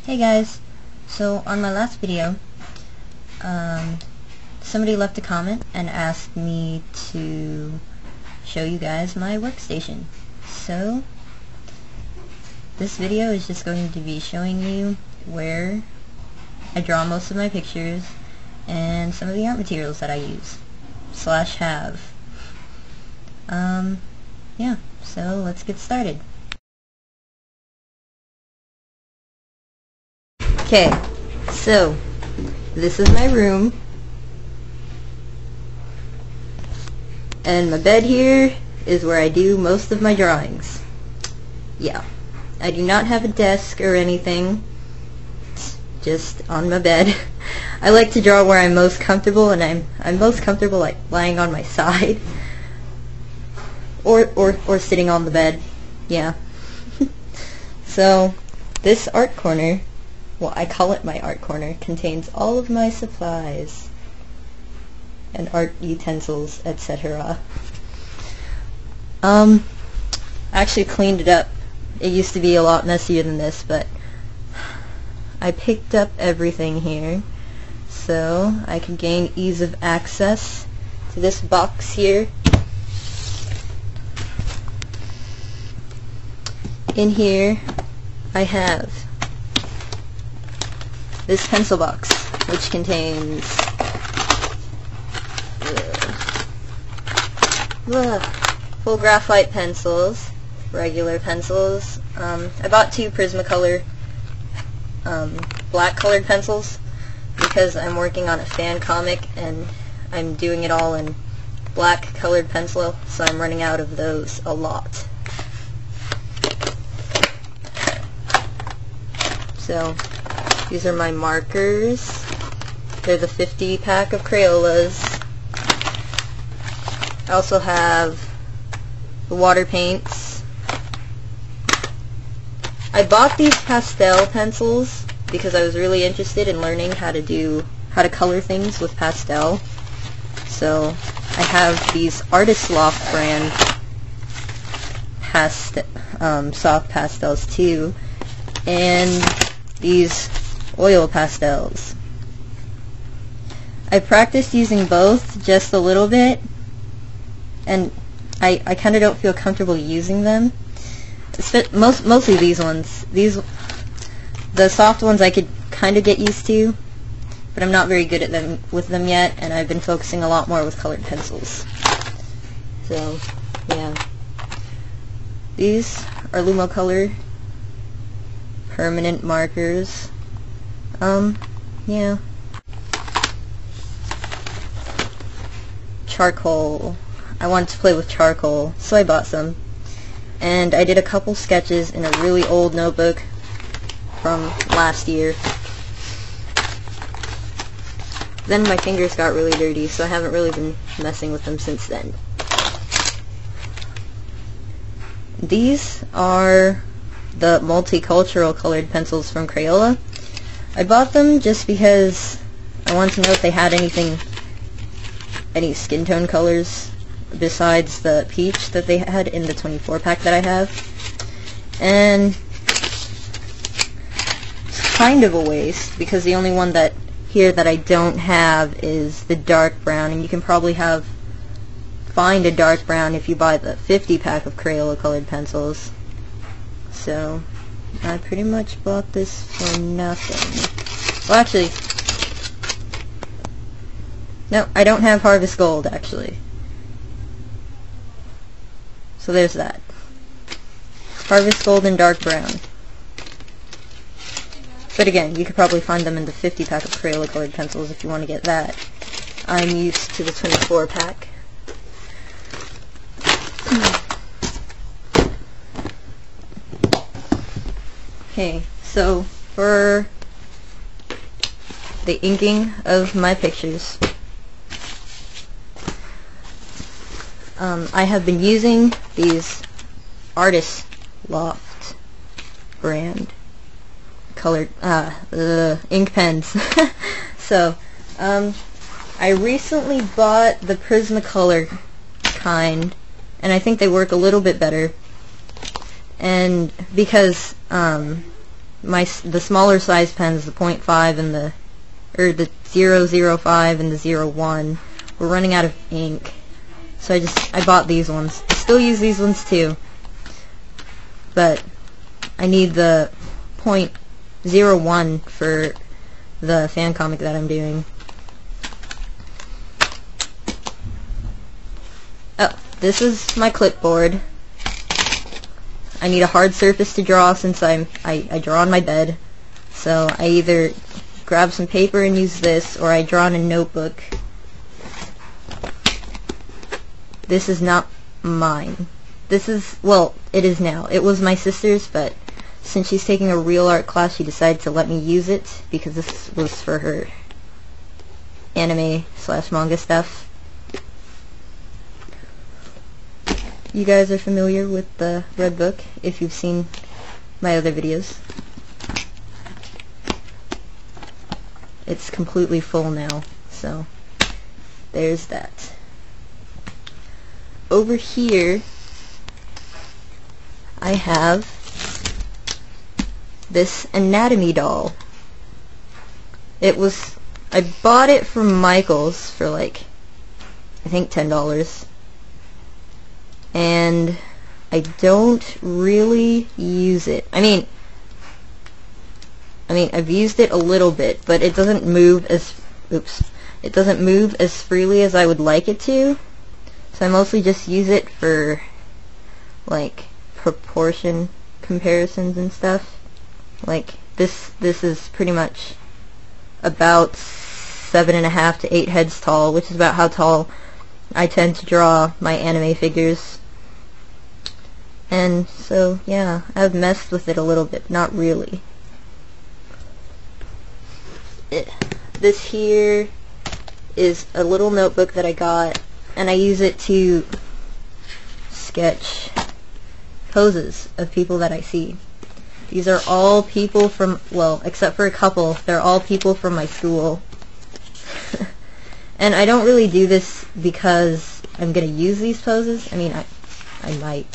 Hey guys, so on my last video, somebody left a comment and asked me to show you guys my workstation. So, this video is just going to be showing you where I draw most of my pictures and some of the art materials that I use, / have. Yeah, so let's get started. Okay, so this is my room, and my bed here is where I do most of my drawings. Yeah, I do not have a desk or anything, it's just on my bed. I like to draw where I'm most comfortable, and I'm most comfortable like lying on my side or sitting on the bed. Yeah. So this art corner, well, I call it my art corner, contains all of my supplies and art utensils, etc. I actually cleaned it up. It used to be a lot messier than this, but I picked up everything here so I could gain ease of access to this box here. In here I have this pencil box, which contains full graphite pencils, regular pencils. I bought 2 Prismacolor black colored pencils because I'm working on a fan comic and I'm doing it all in black colored pencil, so I'm running out of those a lot. So these are my markers. They're the 50 pack of Crayolas. I also have the water paints. I bought these pastel pencils because I was really interested in learning how to color things with pastel. So I have these Artist Loft brand soft pastels too, and these oil pastels. I practiced using both just a little bit, and I kind of don't feel comfortable using them. Mostly these ones. The soft ones I could kind of get used to, but I'm not very good at with them yet, and I've been focusing a lot more with colored pencils. So, yeah. These are Lumocolor permanent markers. Yeah. Charcoal. I wanted to play with charcoal, so I bought some. And I did a couple sketches in a really old notebook from last year. Then my fingers got really dirty, so I haven't really been messing with them since then. These are the multicultural colored pencils from Crayola. I bought them just because I wanted to know if they had any skin tone colors besides the peach that they had in the 24 pack that I have. And it's kind of a waste because the only one that I don't have is the dark brown, and you can probably find a dark brown if you buy the 50 pack of Crayola colored pencils. So I pretty much bought this for nothing. Well, actually, no, I don't have Harvest Gold, actually. So there's that. Harvest Gold and Dark Brown. But again, you could probably find them in the 50 pack of Crayola colored pencils if you want to get that. I'm used to the 24 pack. Okay, so for the inking of my pictures, I have been using these Artist Loft brand colored ink pens. So I recently bought the Prismacolor kind, and I think they work a little bit better. And because the smaller size pens, the .5 and the 005 and the 01, were running out of ink. So I bought these ones. I still use these ones too, but I need the .01 for the fan comic that I'm doing. Oh, this is my clipboard. I need a hard surface to draw since I draw on my bed. So I either grab some paper and use this, or I draw in a notebook. This is not mine. This is, well, it is now. It was my sister's, but since she's taking a real art class, she decided to let me use it because this was for her anime/manga stuff. You guys are familiar with the red book if you've seen my other videos. It's completely full now, so there's that. Over here I have this anatomy doll. I bought it from Michael's for like, I think $10. And I don't really use it. I mean, I've used it a little bit, but it doesn't move as freely as I would like it to. So I mostly just use it for like proportion comparisons and stuff. Like this is pretty much about 7.5 to 8 heads tall, which is about how tall I tend to draw my anime figures. And so, yeah, I've messed with it a little bit. Not really. This here is a little notebook that I got, and I use it to sketch poses of people that I see. These are all people from, well, except for a couple, they're all people from my school. And I don't really do this because I'm going to use these poses. I mean, I might.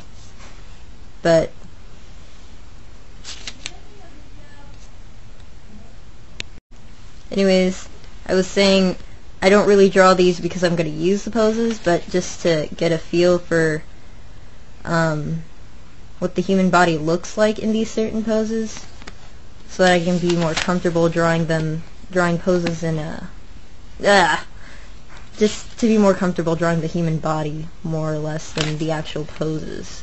But anyways, I was saying I don't really draw these because I'm going to use the poses, but just to get a feel for what the human body looks like in these certain poses, so that I can be more comfortable drawing poses in just to be more comfortable drawing the human body more or less than the actual poses.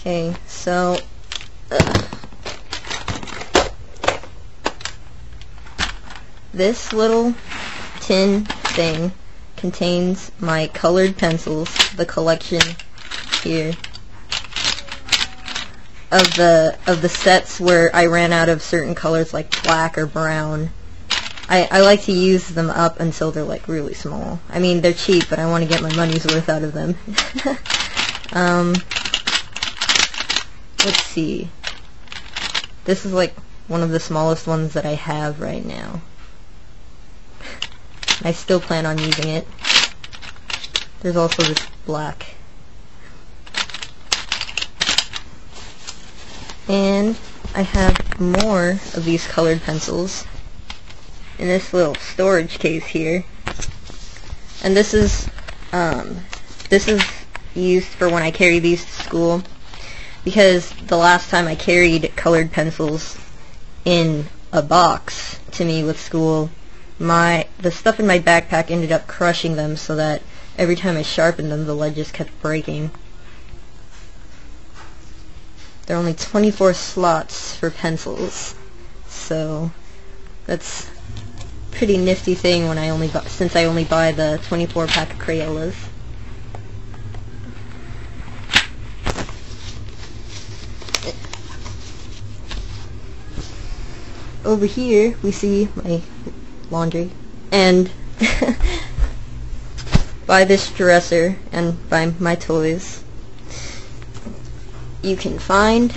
Okay, so this little tin thing contains my colored pencils, the collection here of the sets where I ran out of certain colors like black or brown. I like to use them up until they're like really small. I mean, they're cheap, but I want to get my money's worth out of them. Let's see. This is like one of the smallest ones that I have right now. I still plan on using it. There's also this black. And I have more of these colored pencils in this little storage case here. And this is used for when I carry these to school, because the last time I carried colored pencils in a box to me with school, the stuff in my backpack ended up crushing them, so that every time I sharpened them, the lead just kept breaking. There are only 24 slots for pencils, so that's a pretty nifty thing when since I only buy the 24 pack of Crayolas. Over here we see my laundry, and by this dresser and by my toys you can find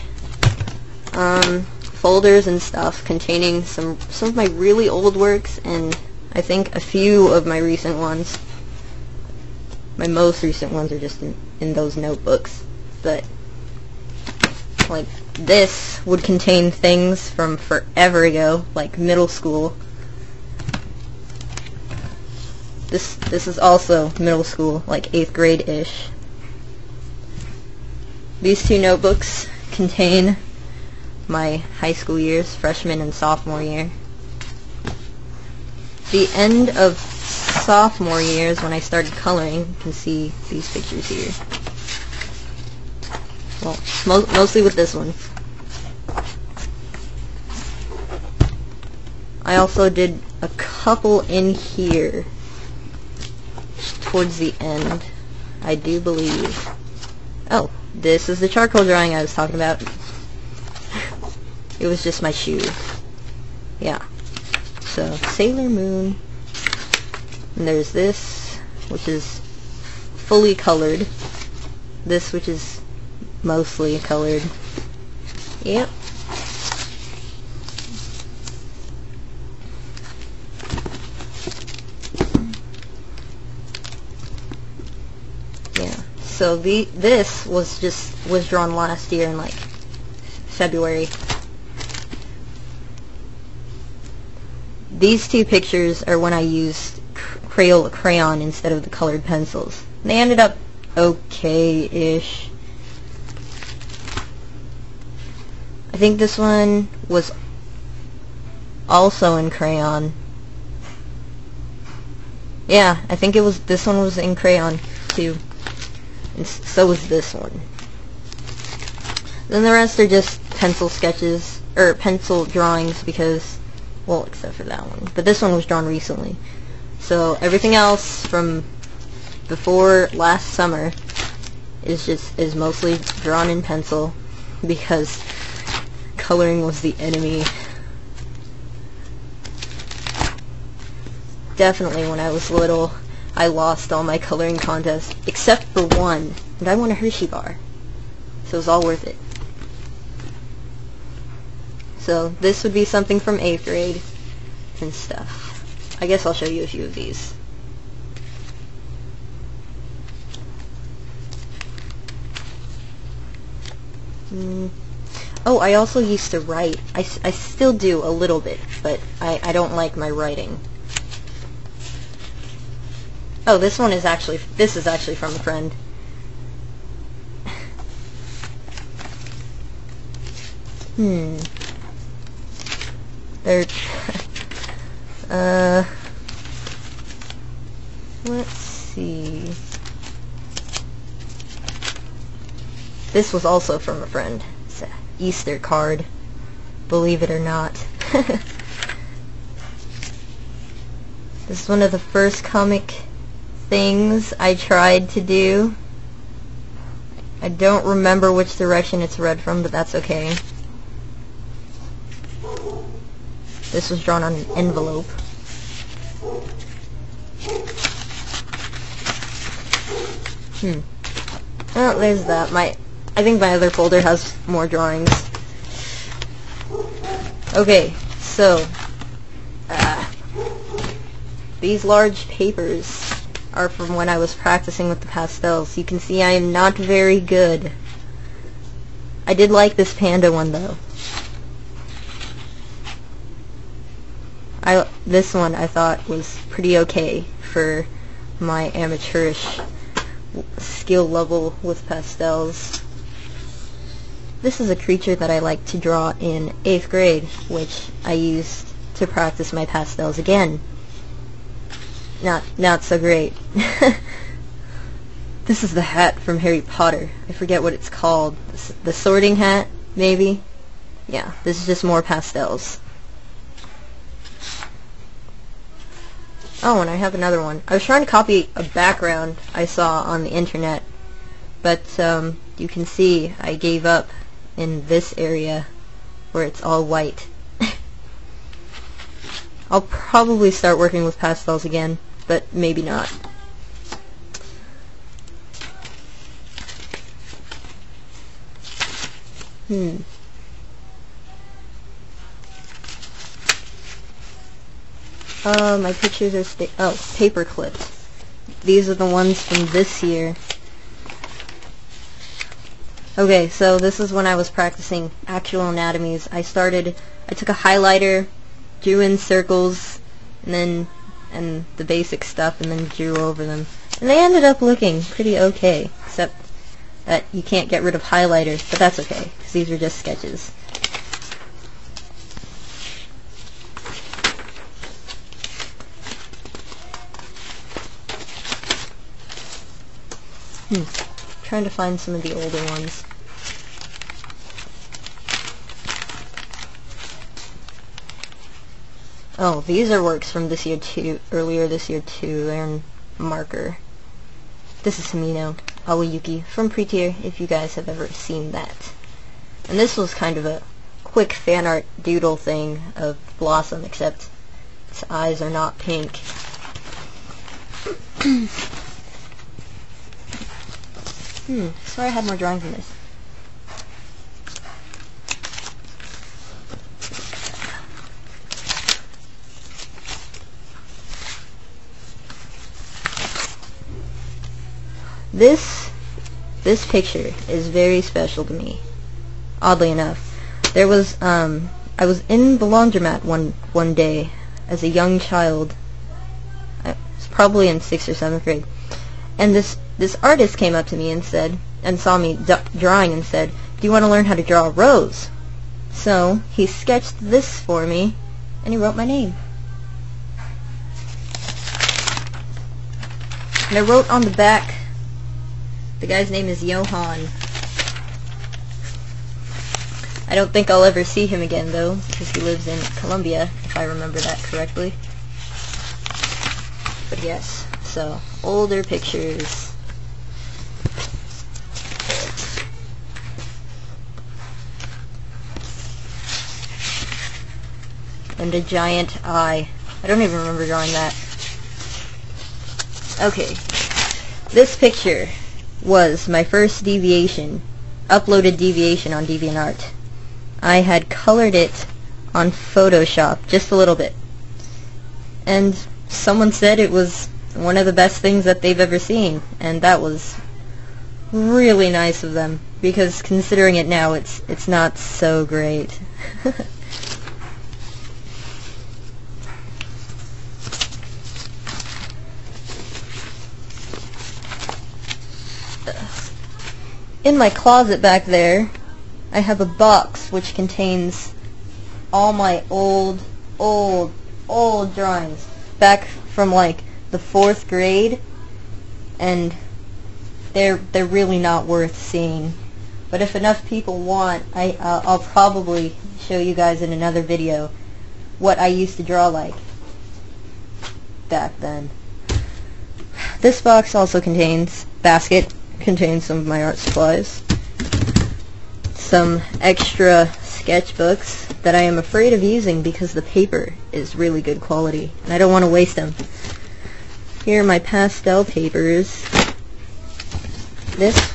folders and stuff containing some of my really old works, and I think a few of my recent ones. My most recent ones are just in those notebooks, but like this would contain things from forever ago, like middle school. This is also middle school, like 8th grade-ish. These two notebooks contain my high school years, freshman and sophomore year. The end of sophomore year is when I started coloring. You can see these pictures here. Well, mostly with this one. I also did a couple in here towards the end, I do believe. Oh, this is the charcoal drawing I was talking about. It was just my shoe. Yeah. So, Sailor Moon. And there's this, which is fully colored. This, which is mostly colored. Yep. Yeah. So this was drawn last year in like February. These two pictures are when I used Crayola crayon instead of the colored pencils. They ended up okay-ish. I think this one was also in crayon. Yeah, I think this one was in crayon too. And so was this one. Then the rest are just pencil sketches, or pencil drawings, because, well, except for that one. But this one was drawn recently. So everything else from before last summer is mostly drawn in pencil, because coloring was the enemy. Definitely when I was little, I lost all my coloring contests, except for one, and I won a Hershey bar. So it was all worth it. So this would be something from 8th grade and stuff. I guess I'll show you a few of these. Oh, I also used to write. I still do a little bit, but I don't like my writing. Oh, this is actually from a friend. They're let's see. This was also from a friend. It's an Easter card, believe it or not. This is one of the first comic things I tried to do. I don't remember which direction it's read from, but that's okay. This was drawn on an envelope. Well, there's that. I think my other folder has more drawings. Okay, so these large papers are from when I was practicing with the pastels. You can see I am not very good. I did like this panda one though. This one I thought was pretty okay for my amateurish skill level with pastels. This is a creature that I like to draw in 8th grade, which I used to practice my pastels again. Not so great. This is the hat from Harry Potter. I forget what it's called. The sorting hat, maybe? Yeah, this is just more pastels. Oh, and I have another one. I was trying to copy a background I saw on the internet, but you can see I gave up in this area where it's all white. I'll probably start working with pastels again, but maybe not. My pictures are paper clipped. These are the ones from this year. Okay, so this is when I was practicing actual anatomies. I took a highlighter, drew in circles, and the basic stuff, and then drew over them. And they ended up looking pretty okay, except that you can't get rid of highlighters, but that's okay, because these are just sketches. Trying to find some of the older ones. Oh, these are works from this year too, earlier this year too. They're in marker. This is Hamino Awayuki from Pre-Tier, if you guys have ever seen that. And this was kind of a quick fan art doodle thing of Blossom, except its eyes are not pink. I swear I had more drawings than this. This picture is very special to me. Oddly enough, I was in the laundromat one day as a young child. I was probably in 6th or 7th grade, and this artist came up to me and saw me drawing and said, "Do you want to learn how to draw a rose?" So he sketched this for me, and he wrote my name. And I wrote on the back, the guy's name is Johan. I don't think I'll ever see him again, though, because he lives in Colombia, if I remember that correctly. But yes, so, older pictures. And a giant eye. I don't even remember drawing that. Okay, this picture was my first uploaded deviation on DeviantArt. I had colored it on Photoshop, just a little bit. And someone said it was one of the best things that they've ever seen, and that was really nice of them, because considering it now, it's not so great. In my closet back there, I have a box which contains all my old drawings back from like the 4th grade, and they're really not worth seeing. But if enough people want, I'll probably show you guys in another video what I used to draw like back then. This box also contains some of my art supplies, some extra sketchbooks that I am afraid of using because the paper is really good quality and I don't want to waste them. Here are my pastel papers. This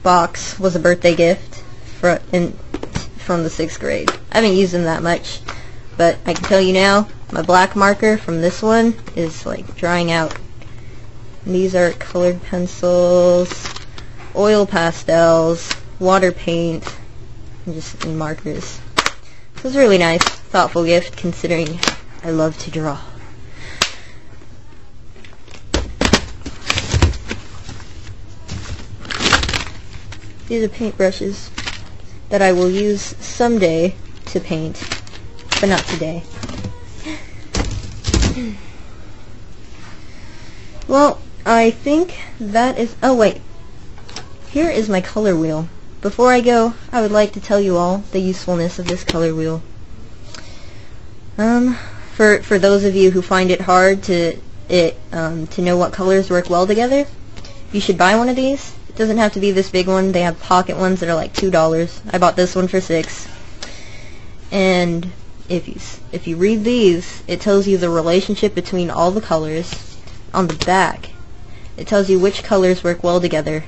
box was a birthday gift from the 6th grade. I haven't used them that much, but I can tell you now, my black marker from this one is like drying out. And these are colored pencils, oil pastels, water paint, and just markers. It was a really nice, thoughtful gift considering I love to draw. These are paintbrushes that I will use someday to paint, but not today. Well, I think that is... Oh, wait. Here is my color wheel. Before I go, I would like to tell you all the usefulness of this color wheel. For those of you who find it hard to know what colors work well together, you should buy one of these. It doesn't have to be this big one. They have pocket ones that are like $2. I bought this one for $6. And if you read these, it tells you the relationship between all the colors. On the back, it tells you which colors work well together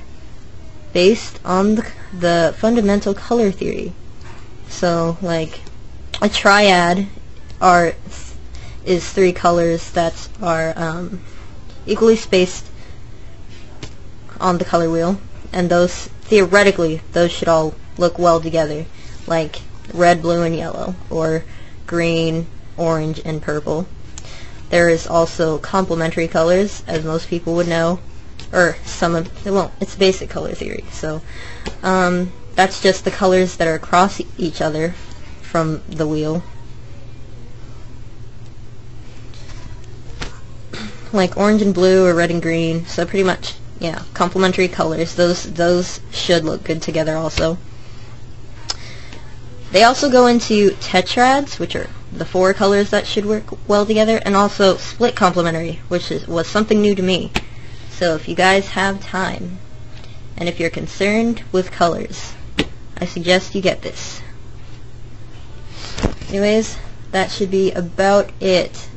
based on the fundamental color theory. So, like, a triad is 3 colors that are equally spaced on the color wheel, and those, theoretically, those should all look well together, like red, blue, and yellow, or green, orange, and purple. There is also complementary colors, as most people would know, or some of, well, it's basic color theory, so that's just the colors that are across each other from the wheel. Like orange and blue, or red and green, so pretty much, yeah, complementary colors. Those should look good together also. They also go into tetrads, which are the 4 colors that should work well together, and also split complementary, which was something new to me. So if you guys have time, and if you're concerned with colors, I suggest you get this. Anyways, that should be about it.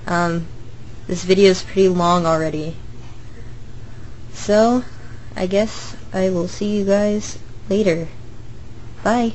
This video is pretty long already. So, I guess I will see you guys later. Bye.